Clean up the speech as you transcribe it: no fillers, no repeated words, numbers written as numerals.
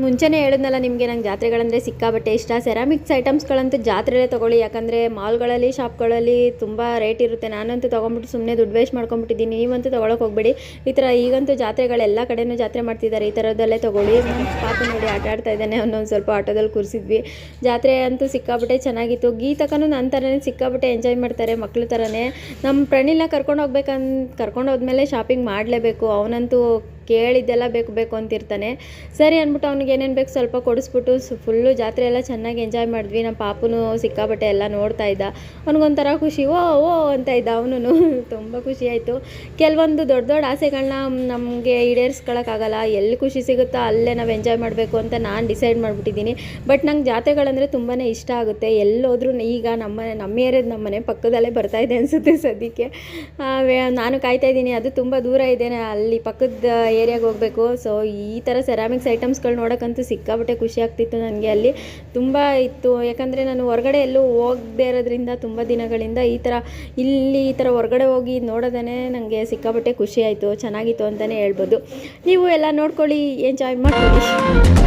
ಮುಂಚೆನೇ ಹೇಳಿದ್ನಲ್ಲ ನಿಮಗೆ ನಂಗೆ ಜಾತ್ರೆಗಳಂದರೆ ಸಿಕ್ಕಾಬಟ್ಟೆ ಇಷ್ಟ. ಸೆರಾಮಿಕ್ಸ್ ಐಟಮ್ಸ್ಗಳಂತೂ ಜಾತ್ರೆಯಲ್ಲೇ ತೊಗೊಳ್ಳಿ, ಯಾಕಂದರೆ ಮಾಲ್ಗಳಲ್ಲಿ ಶಾಪ್ಗಳಲ್ಲಿ ತುಂಬ ರೇಟ್ ಇರುತ್ತೆ. ನಾನಂತೂ ತೊಗೊಂಬಿಟ್ಟು ಸುಮ್ಮನೆ ದುಡ್ಡು ವೇಸ್ಟ್ ಮಾಡ್ಕೊಂಬಿಟ್ಟಿದ್ದೀನಿ. ನೀವಂತೂ ತೊಗೊಳಕ್ಕೆ ಹೋಗಬೇಡಿ. ಈ ಥರ ಈಗಂತೂ ಜಾತ್ರೆಗಳೆಲ್ಲ ಕಡೆಯೂ ಜಾತ್ರೆ ಮಾಡ್ತಿದ್ದಾರೆ, ಈ ಥರದ್ದಲ್ಲೇ ತೊಗೊಳ್ಳಿ. ನಮ್ಮ ಪಾಪ ನೋಡಿ ಆಟ ಆಡ್ತಾ ಇದ್ದಾನೆ, ಅವನೊಂದು ಸ್ವಲ್ಪ ಆಟೋದಲ್ಲಿ ಕೂರಿಸಿದ್ವಿ. ಜಾತ್ರೆ ಅಂತೂ ಸಿಕ್ಕಾಬಟ್ಟೆ ಚೆನ್ನಾಗಿತ್ತು. ಗೀತಕ್ಕೂ ನನ್ನ ಥರನೇ ಸಿಕ್ಕಾಬಟ್ಟೆ ಎಂಜಾಯ್ ಮಾಡ್ತಾರೆ, ಮಕ್ಳ ಥರನೇ. ನಮ್ಮ ಪ್ರಣೀಲ್ನ ಕರ್ಕೊಂಡು ಹೋದ್ಮೇಲೆ ಶಾಪಿಂಗ್ ಮಾಡಲೇಬೇಕು. ಅವನಂತೂ ಕೇಳಿದ್ದೆಲ್ಲ ಬೇಕು ಅಂತಿರ್ತಾನೆ. ಸರಿ ಅಂದ್ಬಿಟ್ಟು ಅವ್ನಿಗೆ ಏನೇನು ಬೇಕು ಸ್ವಲ್ಪ ಕೊಡಿಸ್ಬಿಟ್ಟು ಫುಲ್ಲು ಜಾತ್ರೆ ಎಲ್ಲ ಚೆನ್ನಾಗಿ ಎಂಜಾಯ್ ಮಾಡಿದ್ವಿ. ನಮ್ಮ ಪಾಪನು ಸಿಕ್ಕಾಬಟ್ಟೆ ಎಲ್ಲ ನೋಡ್ತಾ ಇದ್ದ. ಅವ್ನಿಗೊಂಥರ ಖುಷಿ, ಓ ಅಂತ ಇದ್ದ ಅವನು. ತುಂಬ ಖುಷಿ ಆಯಿತು. ಕೆಲವೊಂದು ದೊಡ್ಡ ಆಸೆಗಳನ್ನ ನಮಗೆ ಈಡೇರಿಸ್ಕೊಳಕ್ಕಾಗಲ್ಲ. ಎಲ್ಲಿ ಖುಷಿ ಸಿಗುತ್ತೋ ಅಲ್ಲೇ ನಾವು ಎಂಜಾಯ್ ಮಾಡಬೇಕು ಅಂತ ನಾನು ಡಿಸೈಡ್ ಮಾಡಿಬಿಟ್ಟಿದ್ದೀನಿ. ಬಟ್ ನಂಗೆ ಜಾತ್ರೆಗಳಂದರೆ ತುಂಬಾ ಇಷ್ಟ ಆಗುತ್ತೆ. ಎಲ್ಲೋದ್ರೂ ಈಗ ನಮ್ಮ ಏರಿಯಾದ ನಮ್ಮ ಮನೆ ಪಕ್ಕದಲ್ಲೇ ಬರ್ತಾಯಿದೆ ಅನಿಸುತ್ತೆ ಸದ್ಯಕ್ಕೆ. ನಾನು ಕಾಯ್ತಾ ಇದ್ದೀನಿ, ಅದು ತುಂಬ ದೂರ ಇದೆ, ಅಲ್ಲಿ ಪಕ್ಕದ ಏರಿಯಾಗೆ ಹೋಗಬೇಕು. ಸೊ ಈ ಥರ ಸೆರಾಮಿಕ್ಸ್ ಐಟಮ್ಸ್ಗಳು ನೋಡೋಕ್ಕಂತೂ ಸಿಕ್ಕಾಬಟ್ಟೆ ಖುಷಿ ಆಗ್ತಿತ್ತು ನನಗೆ. ಅಲ್ಲಿ ತುಂಬ ಇತ್ತು, ಯಾಕಂದರೆ ನಾನು ಹೊರಗಡೆ ಎಲ್ಲೂ ಹೋಗದೇ ಇರೋದ್ರಿಂದ ತುಂಬ ದಿನಗಳಿಂದ ಈ ಥರ ಹೊರಗಡೆ ಹೋಗಿ ನೋಡೋದೇ ನನಗೆ ಸಿಕ್ಕಾಬಟ್ಟೆ ಖುಷಿ ಆಯಿತು, ಚೆನ್ನಾಗಿತ್ತು ಅಂತಲೇ ಹೇಳ್ಬೋದು. ನೀವು ಎಲ್ಲ ನೋಡ್ಕೊಳ್ಳಿ, ಎಂಜಾಯ್ ಮಾಡ್ಕೊಳ್ಳಿ.